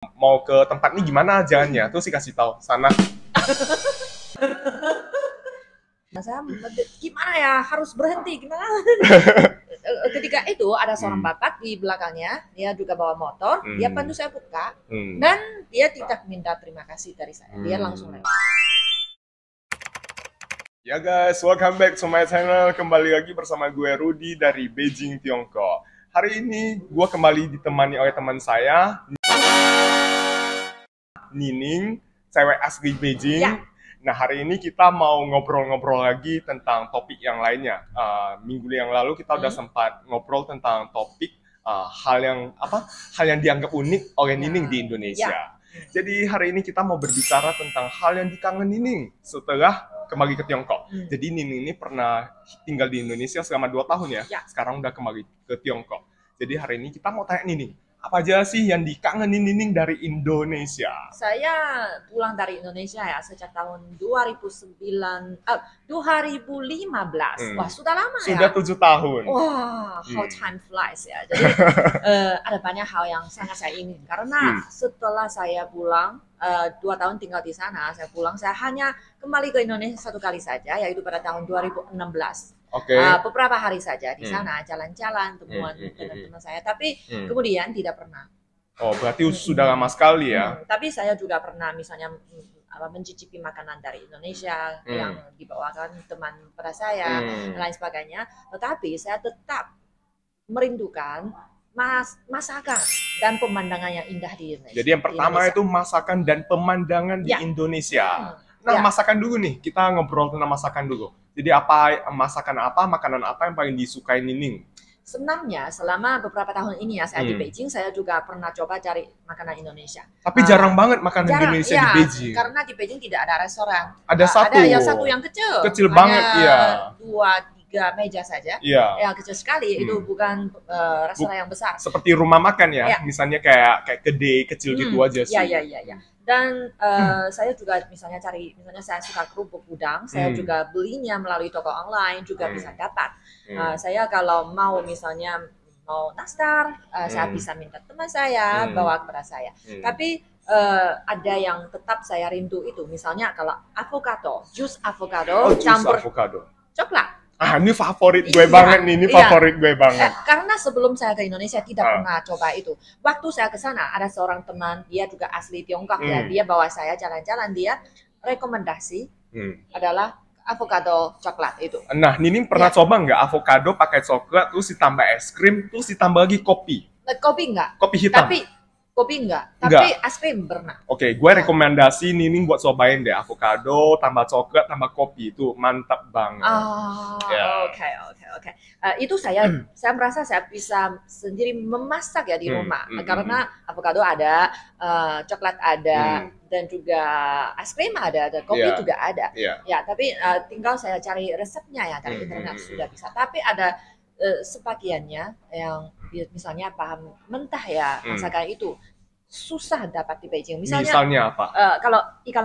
mau ke tempat ini gimana jalannya, terus kasih tahu sana. Nah, saya gimana ya, harus berhenti gimana. Ketika itu ada seorang bapak di belakangnya, dia juga bawa motor, dia pandu saya buka, dan dia tidak minta terima kasih dari saya, dia langsung lewat. Ya guys, welcome back to my channel. Kembali lagi bersama gue Rudy dari Beijing, Tiongkok. Hari ini gue kembali ditemani oleh teman saya, Nining, cewek asli Beijing. Ya. Nah, hari ini kita mau ngobrol-ngobrol lagi tentang topik yang lainnya. Minggu yang lalu kita udah sempat ngobrol tentang topik hal yang dianggap unik oleh Nining di Indonesia. Jadi hari ini kita mau berbicara tentang hal yang dikangen Nining setelah kembali ke Tiongkok. Jadi Nining ini pernah tinggal di Indonesia selama 2 tahun ya. Sekarang udah kembali ke Tiongkok. Jadi hari ini kita mau tanya Nining, apa aja sih yang dikangenin Nining dari Indonesia? Saya pulang dari Indonesia ya sejak tahun 2015. Wah, sudah lama ya. Sudah 7 tahun. Wah, how time flies ya. Jadi ada banyak hal yang sangat saya ingin. Karena setelah saya pulang, 2 tahun tinggal di sana, saya hanya kembali ke Indonesia 1 kali saja, yaitu pada tahun 2016. Beberapa hari saja di sana, jalan-jalan, temuan teman-teman saya, tapi kemudian tidak pernah. Oh, berarti sudah lama sekali ya. Tapi saya juga pernah misalnya mencicipi makanan dari Indonesia yang dibawakan teman pada saya dan lain sebagainya. Tetapi saya tetap merindukan masakan dan pemandangan yang indah di Indonesia. Jadi yang pertama itu masakan dan pemandangan di Indonesia. Nah, masakan dulu nih, kita ngobrol tentang masakan dulu. Jadi makanan apa yang paling disukai Nining? Sebenarnya selama beberapa tahun ini ya saya di Beijing, saya juga pernah coba cari makanan Indonesia. Tapi jarang banget makanan Indonesia di Beijing. Karena di Beijing tidak ada restoran. Ada satu. Ada yang satu yang kecil. Kecil banget, iya. 2-3 meja saja. Iya. Ya kecil sekali. Itu bukan restoran yang besar. Seperti rumah makan ya. Misalnya kayak kedai kecil gitu aja sih. Iya. Dan saya juga misalnya saya suka kerupuk udang, saya juga belinya melalui toko online juga bisa dapat. Saya kalau mau misalnya mau nastar, saya bisa minta teman saya bawa kepada saya. Tapi ada yang tetap saya rindu itu, misalnya kalau avocado, jus avocado campur coklat. Ini favorit gue banget nih, favorit gue banget. Karena sebelum saya ke Indonesia tidak pernah coba itu. Waktu saya ke sana ada seorang teman, dia juga asli Tiongkok ya, dia bawa saya jalan-jalan, dia rekomendasi adalah avocado coklat itu. Nah, Nining pernah coba nggak avocado pakai coklat, terus ditambah es krim, terus ditambah lagi kopi? Kopi enggak. Kopi hitam? Kopi enggak, tapi es krim pernah. Oke, gue rekomendasi Nining buat cobain deh avocado tambah coklat tambah kopi, itu mantap banget. Oke. Itu saya merasa saya bisa sendiri memasak ya di rumah karena avocado ada, coklat ada, dan juga es krim ada, dan kopi juga ada. Ya, tapi tinggal saya cari resepnya ya dari internet sudah bisa. Tapi ada sebagiannya yang misalnya bahan mentah ya, masakan itu susah dapat di Beijing. Misalnya apa? Kalau ikan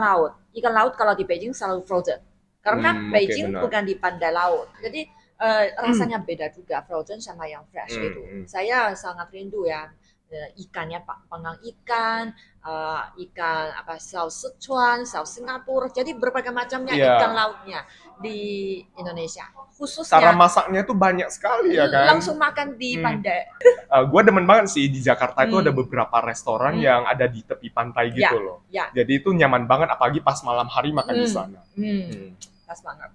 laut kalau di Beijing selalu frozen. Karena Beijing bukan di pantai laut. Jadi rasanya beda juga frozen sama yang fresh itu. Saya sangat rindu ya ikannya, panggang ikan, saus Sichuan, saus Singapura. Jadi berbagai macamnya ikan lautnya di Indonesia. Khususnya cara masaknya tuh banyak sekali ya kan. Langsung makan di pantai. Gue demen banget sih di Jakarta itu ada beberapa restoran yang ada di tepi pantai gitu loh. Jadi itu nyaman banget apalagi pas malam hari makan di sana. Pas banget.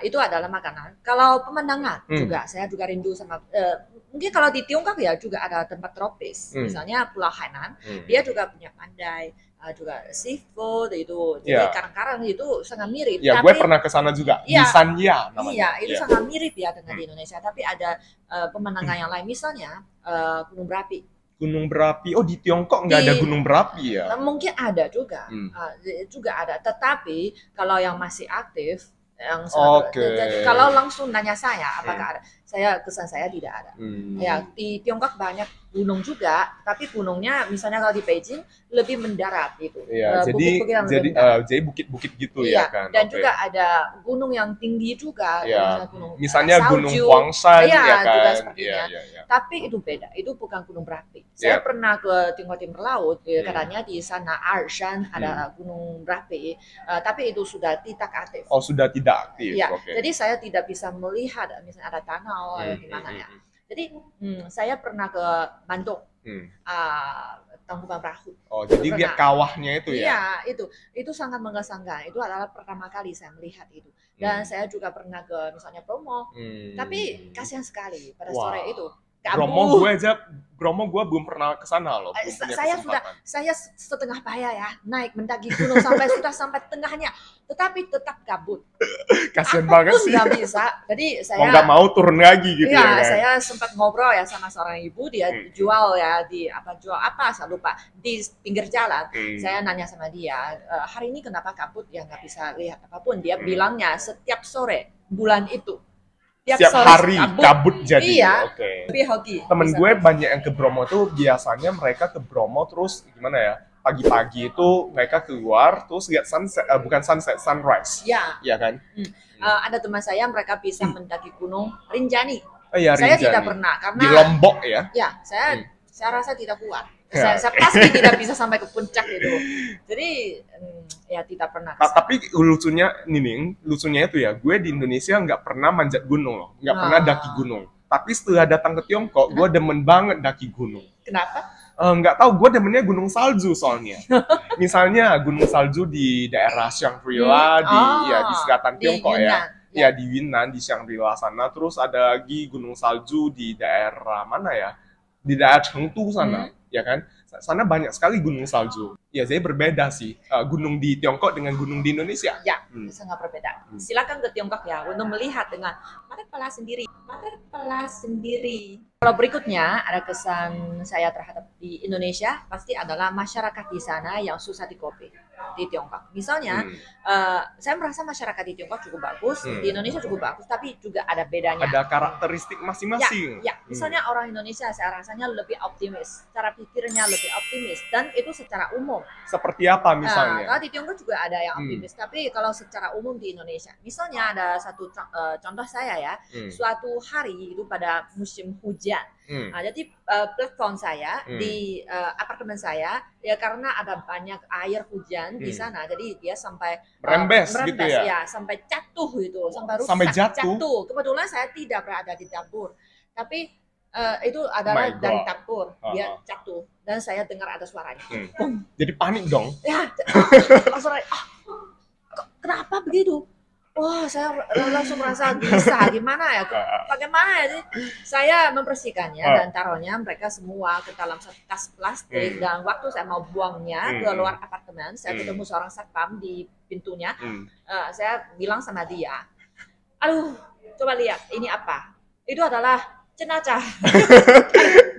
Itu adalah makanan. Kalau pemandangan juga, saya juga rindu sama. Mungkin kalau di Tiongkok ya juga ada tempat tropis. Misalnya Pulau Hainan, dia juga punya pandai, juga seafood itu. Jadi karang-karang itu sangat mirip. Ya, gue pernah ke sana juga. Di Sanya namanya. Iya, itu sangat mirip ya dengan di Indonesia. Tapi ada pemandangan yang lain. Misalnya Gunung Berapi. Gunung berapi. Oh, di Tiongkok nggak ada gunung berapi ya? Mungkin ada juga. Juga ada. Tetapi kalau yang masih aktif, kalau langsung nanya saya apakah ada, kesan saya tidak ada. Ya, di Tiongkok banyak gunung juga, tapi gunungnya misalnya kalau di Beijing lebih mendarat gitu. Iya, jadi bukit-bukit gitu iya, ya kan. Dan juga ada gunung yang tinggi juga, iya. Misalnya Gunung Huangshan iya, ya kan. juga sepertinya. Iya. Tapi itu beda, itu bukan gunung berapi. Saya pernah ke Timur Laut, katanya di sana Arshan ada gunung berapi, tapi itu sudah tidak aktif. Oh, sudah tidak aktif. Iya, jadi saya tidak bisa melihat misalnya ada tanah di mana ya. Jadi saya pernah ke Bandung, Tangkuban Perahu. Oh, jadi lihat kawahnya itu ya? Iya, itu sangat mengesankan. Itu adalah pertama kali saya melihat itu. Dan saya juga pernah ke misalnya Bromo, tapi kasihan sekali pada sore itu. Bromo gue belum pernah ke sana loh. Saya setengah payah ya naik mendaki gunung sampai tengahnya, tetapi tetap gabut. Kasian banget sih. Nggak bisa. Jadi saya nggak mau turun lagi gitu ya. Kan? Saya sempat ngobrol ya sama seorang ibu, dia jual apa saya lupa di pinggir jalan. Saya nanya sama dia, hari ini kenapa gabut ya nggak bisa lihat apapun. Dia bilangnya setiap sore bulan itu. Setiap hari kabut jadi. Iya. Oke. Temen gue banyak yang ke Bromo tuh biasanya mereka ke Bromo terus gimana ya? Pagi-pagi itu mereka keluar terus lihat sunrise. Iya. Iya kan? Ada teman saya mereka bisa mendaki gunung Rinjani. Iya, saya tidak pernah karena di Lombok ya. Ya, saya rasa tidak kuat. Saya pasti tidak bisa sampai ke puncak itu. Jadi ya tidak pernah. Tapi lucunya itu ya, gue di Indonesia nggak pernah manjat gunung loh, nggak pernah daki gunung. Tapi setelah datang ke Tiongkok, gue demen banget daki gunung. Kenapa? Nggak tahu, gue demennya gunung salju soalnya. Misalnya gunung salju di daerah Shangri-La di selatan Tiongkok ya. Ya di Yunnan, di Shangri-La sana. Terus ada lagi gunung salju di daerah mana ya? Di daerah Chengdu sana. Ya kan, sana banyak sekali gunung salju. Ya, jadi berbeda sih gunung di Tiongkok dengan gunung di Indonesia. Ya, sangat berbeda. Silakan ke Tiongkok ya untuk melihat dengan mata kepala sendiri. Kalau berikutnya ada kesan saya terhadap di Indonesia pasti adalah masyarakat di sana yang susah dikopi di Tiongkok. Misalnya, saya merasa masyarakat di Tiongkok cukup bagus, di Indonesia cukup bagus, tapi juga ada bedanya. Ada karakteristik masing-masing. Ya, misalnya orang Indonesia saya rasanya lebih optimis, cara pikirnya lebih optimis, dan itu secara umum. Seperti apa misalnya? Kalau di Tiongkok juga ada yang optimis, tapi kalau secara umum di Indonesia, misalnya ada satu contoh saya ya, suatu hari itu pada musim hujan. Jadi platform saya di apartemen saya ya karena ada banyak air hujan di sana, jadi dia sampai merembes gitu ya, sampai jatuh itu, sampai rusak, sampai jatuh. Kebetulan saya tidak berada di dapur, tapi itu adalah dari dapur dia jatuh dan saya dengar ada suaranya. Jadi panik dong. Ya, suaranya, kenapa begitu? Wah, saya langsung merasa gelisah. Gimana ya? Bagaimana ya? Saya membersihkannya dan taruhnya mereka semua ke dalam tas plastik. Dan waktu saya mau buangnya ke luar apartemen, saya ketemu seorang satpam di pintunya. Saya bilang sama dia, aduh, coba lihat, ini apa? Itu adalah jenazah.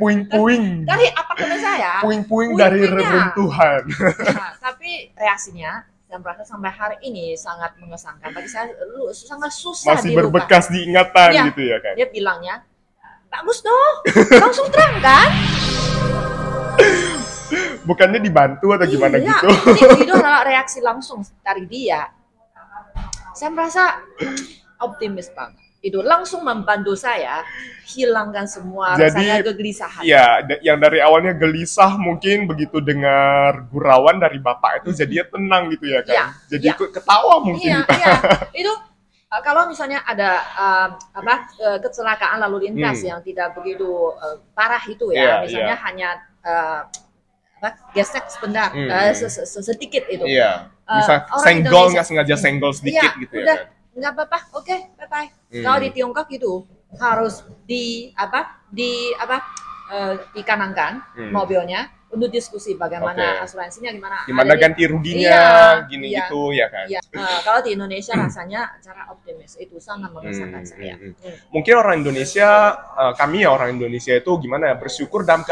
Puing-puing. Dari apartemen saya. Puing-puing dari reruntuhan. Ya, tapi reaksinya, saya merasa sampai hari ini sangat mengesankan. Bagi saya sangat susah masih berbekas diingatan gitu ya kan. Dia bilangnya, bagus dong, langsung terang kan? Bukannya dibantu atau gimana gitu? Itu adalah reaksi langsung dari dia. Saya merasa optimis banget. Itu langsung membantu saya hilangkan semua rasanya kegelisahan. Ya, yang dari awalnya gelisah mungkin begitu dengar gurauan dari bapak itu jadinya tenang gitu ya kan. Jadi ketawa mungkin. Itu kalau misalnya ada kecelakaan lalu lintas yang tidak begitu parah itu ya, misalnya hanya gesek sebentar, sedikit itu. Misal senggol nggak sengaja senggol sedikit gitu ya kan. Nggak apa-apa, oke, bye-bye. Kalau di Tiongkok itu harus dikanangkan mobilnya untuk diskusi bagaimana asuransinya, gimana ganti ruginya, gitu ya kan. Kalau di Indonesia rasanya cara optimis itu sangat mengesankan saya. Mungkin orang Indonesia, kami ya orang Indonesia itu gimana ya, bersyukur dalam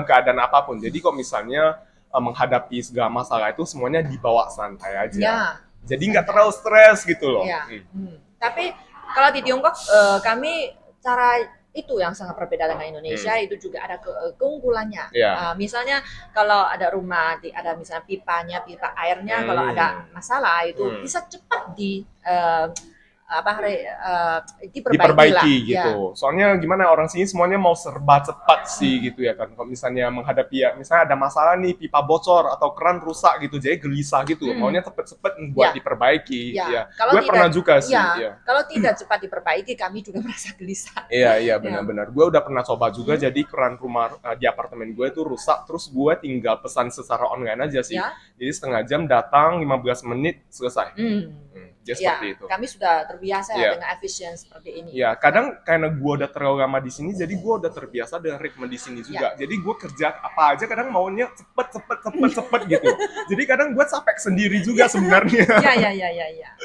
keadaan apapun. Jadi kalau misalnya menghadapi segala masalah itu semuanya dibawa santai aja. Jadi nggak terlalu stres gitu loh. Tapi kalau di Tiongkok kami cara itu yang sangat berbeda dengan Indonesia. Itu juga ada keunggulannya. Misalnya kalau ada rumah, ada misalnya pipa airnya, kalau ada masalah itu bisa cepat diperbaiki gitu. Soalnya gimana, orang sini semuanya mau serba cepat sih gitu ya kan. Kalau misalnya menghadapi misalnya ada masalah nih, pipa bocor atau keran rusak gitu, jadi gelisah gitu. Maunya cepet-cepet buat diperbaiki. Gue pernah juga sih. Kalau tidak cepat diperbaiki, kami juga merasa gelisah. Iya benar-benar. Gue udah pernah coba juga. Jadi keran rumah di apartemen gue itu rusak, terus gue tinggal pesan secara online aja sih. Jadi setengah jam datang, 15 menit selesai. Jadi seperti itu. Kami sudah terbiasa dengan efisiensi seperti ini. Kadang karena gue udah terlalu lama di sini, jadi gue udah terbiasa dengan ritme di sini juga. Jadi gue kerja apa aja kadang maunya cepet gitu. Jadi kadang gue capek sendiri juga sebenarnya. Iya.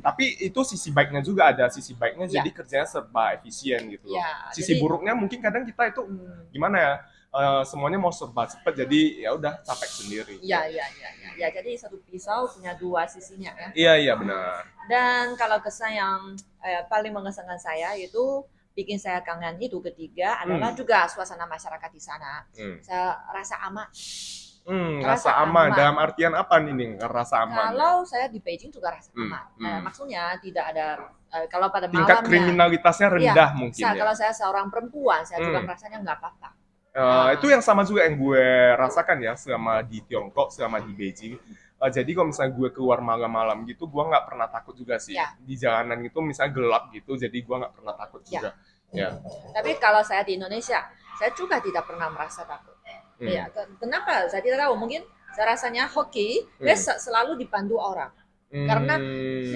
Tapi itu sisi baiknya juga, ada sisi baiknya. Jadi kerjanya serba efisien gitu loh. Sisi buruknya mungkin kadang kita itu gimana ya? Semuanya mau serba cepet, jadi ya udah capek sendiri. Iya, jadi satu pisau punya dua sisinya ya. Iya benar. Dan kalau kesan yang paling mengesankan saya itu bikin saya kangen itu ketiga adalah juga suasana masyarakat di sana. Saya rasa aman. Rasa aman dalam artian apa nih rasa aman? Kalau saya di Beijing juga rasa aman. Maksudnya tidak ada kalau pada tingkat malamnya kriminalitasnya rendah mungkin ya. Kalau saya seorang perempuan, saya juga merasanya nggak apa-apa. Itu yang sama juga yang gue rasakan ya selama di Tiongkok, selama di Beijing. Jadi kalau misalnya gue keluar malam-malam gitu, gue nggak pernah takut juga sih. Di jalanan itu misalnya gelap gitu, jadi gue nggak pernah takut juga. Tapi kalau saya di Indonesia, saya juga tidak pernah merasa takut. Kenapa? Saya tidak tahu. Mungkin saya rasanya hoki, selalu dibantu orang. Karena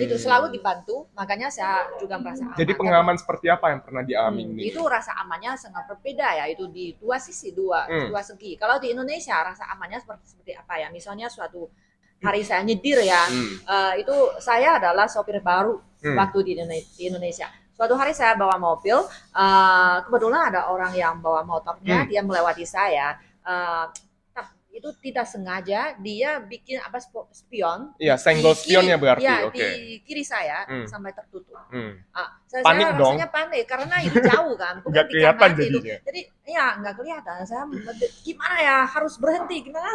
itu selalu dibantu, makanya saya juga merasa aman. Jadi pengalaman seperti apa yang pernah dialami ini? Itu rasa amannya sangat berbeda ya, itu di dua sisi, dua segi. Kalau di Indonesia rasa amannya seperti apa ya? Misalnya suatu hari saya nyetir ya, itu saya adalah sopir baru waktu di Indonesia. Suatu hari saya bawa mobil, kebetulan ada orang yang bawa motornya, dia melewati saya. Itu tidak sengaja dia bikin spion. Iya, senggol spionnya berarti. Di kiri saya sampai tertutup. Saya panik dong. Rasanya panik karena itu jauh kan, bukan nggak kelihatan jadinya. itu. Jadi nggak kelihatan. Saya gimana ya, harus berhenti gimana?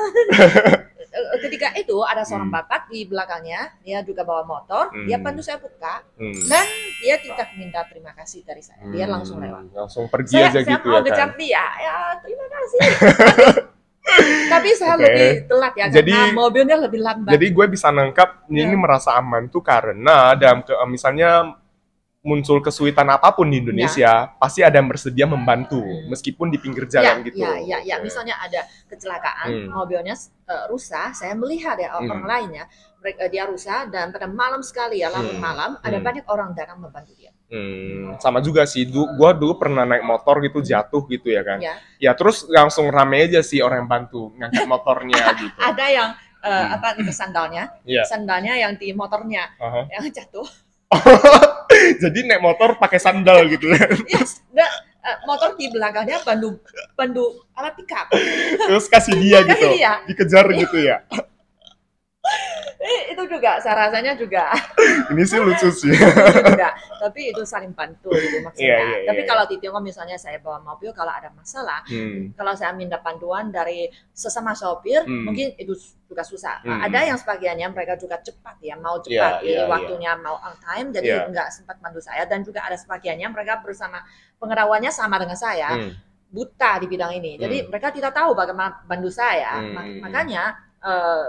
Ketika itu ada seorang bapak di belakangnya, dia juga bawa motor, dia bantu saya buka, dan dia tidak minta terima kasih dari saya. Dia langsung lewat. Langsung pergi aja gitu ya kan. Saya mau ngejar dia, terima kasih. Tapi saya lebih telat ya, karena mobilnya lebih lambat. Jadi gue bisa nangkap ini merasa aman tuh karena misalnya muncul kesulitan apapun di Indonesia, pasti ada yang bersedia membantu meskipun di pinggir jalan gitu. Iya. Misalnya ada kecelakaan, mobilnya rusak, saya melihat ya orang lainnya, dia rusak dan pada malam sekali ya, larut malam, ada banyak orang datang membantu dia. Sama juga sih, gue dulu pernah naik motor gitu jatuh gitu ya kan. Ya terus langsung rame aja sih orang yang bantu ngangkat motornya gitu. Ada yang sandalnya yang di motornya yang jatuh. Jadi naik motor pakai sandal gitu ya. Motor di belakangnya bandu alat pickup. Terus kasih dia gitu, dikejar gitu ya. Itu juga saya rasanya juga. Ini sih lucu sih. Tapi itu saling bantu gitu maksudnya. Tapi kalau di Tiongkok misalnya saya bawa mobil, kalau ada masalah, kalau saya minta bantuan dari sesama sopir, mungkin itu juga susah. Ada yang sebagiannya mereka juga cepat ya, mau cepat, waktunya mau on time, jadi nggak sempat bantu saya. Dan juga ada sebagiannya mereka bersama pengetahuannya sama dengan saya, buta di bidang ini. Jadi mereka tidak tahu bagaimana bantu saya. Makanya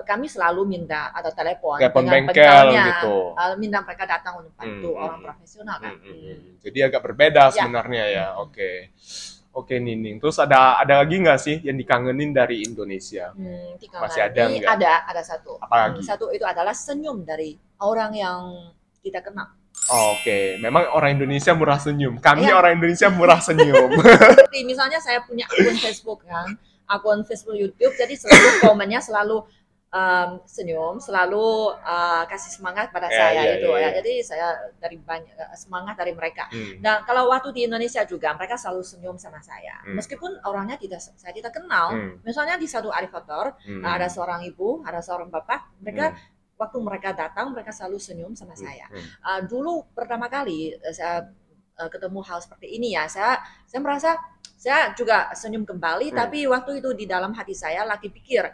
kami selalu minta atau telepon dengan bengkel gitu. Minta mereka datang untuk bantu orang profesional kan. Jadi agak berbeda sebenarnya ya. Oke Nining. Terus ada lagi nggak sih yang dikangenin dari Indonesia? Masih ada nggak? Ada satu. Apa lagi? Satu itu adalah senyum dari orang yang kita kenal. Oke. Memang orang Indonesia murah senyum. Kami orang Indonesia murah senyum. Misalnya saya punya akun Facebook kan. Akun Facebook, YouTube, jadi selalu komennya selalu senyum, selalu kasih semangat pada saya itu ya. Jadi saya dari banyak semangat dari mereka. Dan kalau waktu di Indonesia juga mereka selalu senyum sama saya, meskipun orangnya saya tidak kenal. Misalnya di satu elevator ada seorang ibu, ada seorang bapak, mereka waktu mereka datang mereka selalu senyum sama saya. Dulu pertama kali saya ketemu hal seperti ini ya, saya merasa saya juga senyum kembali, tapi waktu itu di dalam hati saya lagi pikir,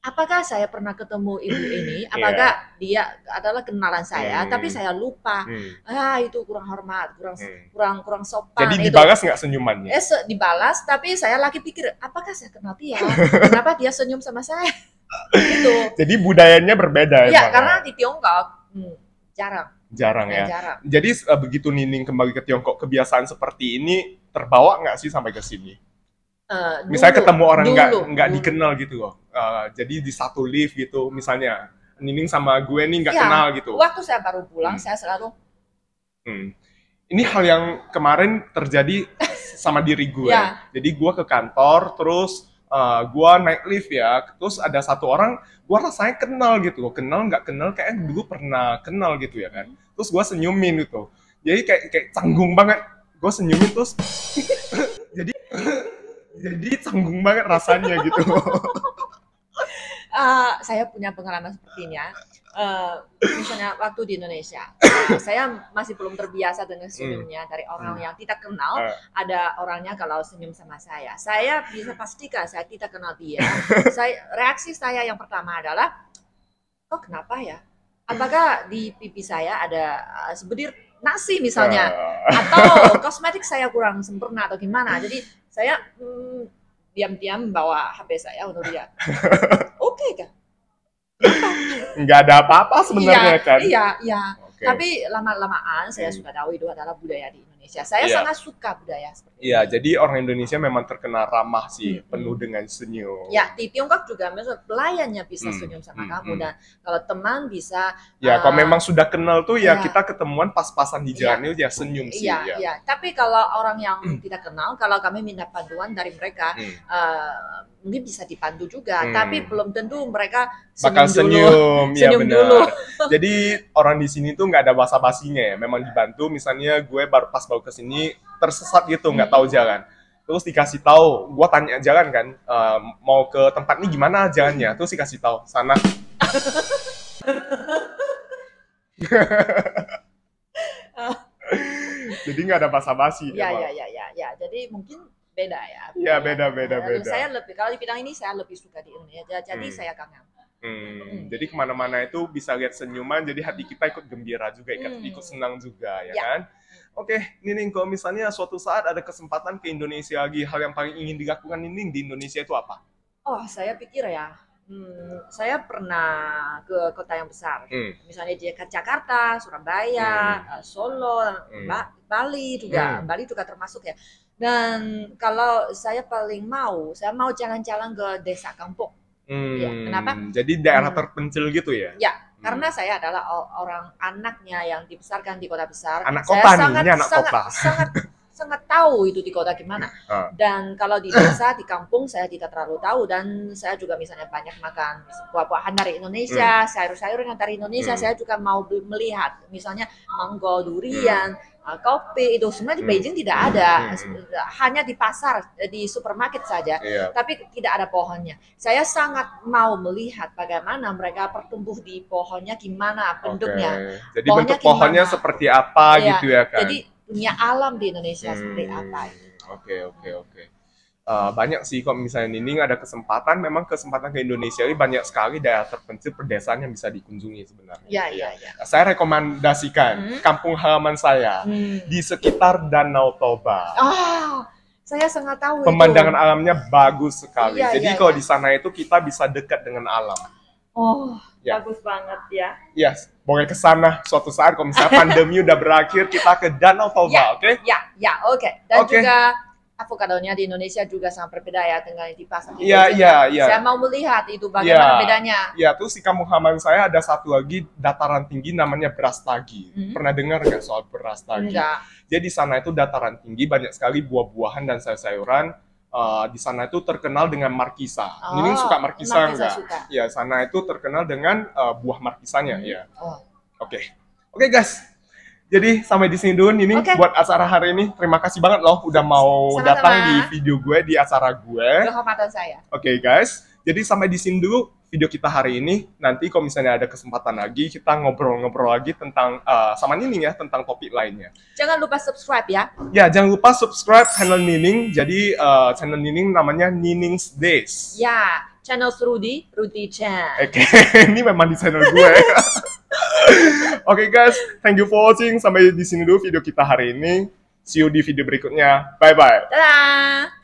apakah saya pernah ketemu ibu ini? Apakah dia adalah kenalan saya? Tapi saya lupa. Itu kurang hormat, kurang sopan. Jadi dibalas nggak senyumannya? Dibalas, tapi saya lagi pikir, apakah saya kenal dia? Kenapa dia senyum sama saya? Gitu. Jadi budayanya berbeda ya? Karena di Tiongkok jarang ya. Jarang. Jadi begitu Nining kembali ke Tiongkok, kebiasaan seperti ini terbawa nggak sih sampai ke sini? Misalnya ketemu orang nggak dikenal gitu loh. Jadi di satu lift gitu, misalnya Nining sama gue nih nggak kenal gitu. Waktu saya baru pulang, saya selalu. Ini hal yang kemarin terjadi sama diri gue. Jadi gue ke kantor, terus gue naik lift ya, terus ada satu orang, gue rasanya kenal gitu loh, kenal nggak kenal, kayak dulu pernah kenal gitu ya kan. Terus gue senyumin gitu, jadi kayak canggung banget, gue senyumin terus, jadi canggung banget rasanya gitu. Saya punya pengalaman sepertinya. Misalnya waktu di Indonesia, saya masih belum terbiasa dengan senyumnya dari orang yang tidak kenal. Ada orangnya kalau senyum sama saya bisa pastikan saya tidak kenal dia. Reaksi saya yang pertama adalah, oh kenapa ya? Apakah di pipi saya ada sebutir nasi misalnya, atau kosmetik saya kurang sempurna atau gimana? Jadi saya diam-diam bawa HP saya untuk lihat. Oke kan? Nggak ada apa-apa sebenarnya kan? Iya. Okay. Tapi lama-lamaan saya sudah tahu itu adalah budaya di Indonesia. Saya sangat suka budaya seperti ini. Iya, jadi orang Indonesia memang terkenal ramah sih, penuh dengan senyum. Ya, di Tiongkok juga misalnya pelayannya bisa senyum sama kamu, dan kalau teman bisa. Ya, kalau memang sudah kenal tuh ya kita ketemuan pas-pasan di jalan itu ya senyum sih. Iya. Tapi kalau orang yang tidak kenal, kalau kami minta bantuan dari mereka, mungkin bisa dibantu juga, tapi belum tentu mereka bakal senyum dulu. Jadi orang di sini tuh nggak ada basa-basinya ya, memang dibantu. Misalnya gue baru ke sini tersesat gitu, nggak tahu jalan, terus dikasih tahu, gue tanya jalan kan, mau ke tempat ini gimana jalannya, terus dikasih tahu sana. Jadi nggak ada basa-basi. Ya. Jadi mungkin beda ya. Iya, beda. Saya lebih, kalau di bidang ini saya lebih suka di Indonesia, jadi saya kangen. Jadi kemana-mana itu bisa lihat senyuman, jadi hati kita ikut gembira juga, ikut senang juga, ya kan? Oke, Nining, kalau misalnya suatu saat ada kesempatan ke Indonesia lagi, hal yang paling ingin dilakukan Nining di Indonesia itu apa? Oh, saya pikir ya, saya pernah ke kota yang besar, misalnya di Jakarta, Surabaya, Solo, Bali juga, Bali juga termasuk ya. Dan kalau saya saya mau jalan-jalan ke desa kampung. Ya, kenapa? Jadi daerah terpencil gitu ya? Ya, karena saya adalah orang anaknya yang dibesarkan di kota besar. Anak kota nih, anak kota. Sangat tahu itu di kota gimana. Dan kalau di desa, di kampung saya tidak terlalu tahu. Dan saya juga misalnya banyak makan buah-buahan dari Indonesia, sayur-sayuran dari Indonesia. Saya juga mau melihat, misalnya mangga, durian, kopi, itu semua di Beijing tidak ada, hanya di pasar, di supermarket saja, tapi tidak ada pohonnya. Saya sangat mau melihat bagaimana mereka bertumbuh di pohonnya, gimana bentuknya. Jadi bentuk pohonnya seperti apa gitu ya kan? Jadi dunia alam di Indonesia seperti apa. Oke. Banyak sih kalau misalnya Nining ada kesempatan ke Indonesia ini banyak sekali daerah terpencil pedesaan yang bisa dikunjungi sebenarnya. Ya. Saya rekomendasikan kampung halaman saya di sekitar Danau Toba. Saya sangat tahu pemandangan alamnya bagus sekali. Jadi kalau di sana itu kita bisa dekat dengan alam. Bagus banget ya. Yes, boleh ke sana suatu saat kalau misalnya pandemi udah berakhir, kita ke Danau Toba, oke? Oke. Dan juga avokadonya di Indonesia juga sangat berbeda ya dengan di pasar. Iya. Saya mau melihat itu bagaimana bedanya. Iya, terus di kampung halaman saya ada satu lagi dataran tinggi namanya Brastagi. Pernah dengar nggak soal Brastagi? Enggak. Jadi di sana itu dataran tinggi, banyak sekali buah-buahan dan sayur-sayuran. Di sana itu terkenal dengan markisa. Nining suka markisa nggak? Ya, sana itu terkenal dengan buah markisanya. Ya. Oke, guys. Jadi sampai di sini dulu Nining buat acara hari ini. Terima kasih banget loh udah mau datang di video gue, di acara gue. Kehormatan saya. Oke, guys. Jadi sampai di sini dulu video kita hari ini. Nanti kalau misalnya ada kesempatan lagi, kita ngobrol-ngobrol lagi tentang sama Nining ya, tentang topik lainnya. Jangan lupa subscribe ya. Ya, jangan lupa subscribe channel Nining. Jadi channel Nining namanya Nining's Days. Ya, channel Rudy Chan. Oke, ini memang di channel gue. Oke guys, thank you for watching. Sampai di sini dulu video kita hari ini. See you di video berikutnya. Bye-bye. Dadah!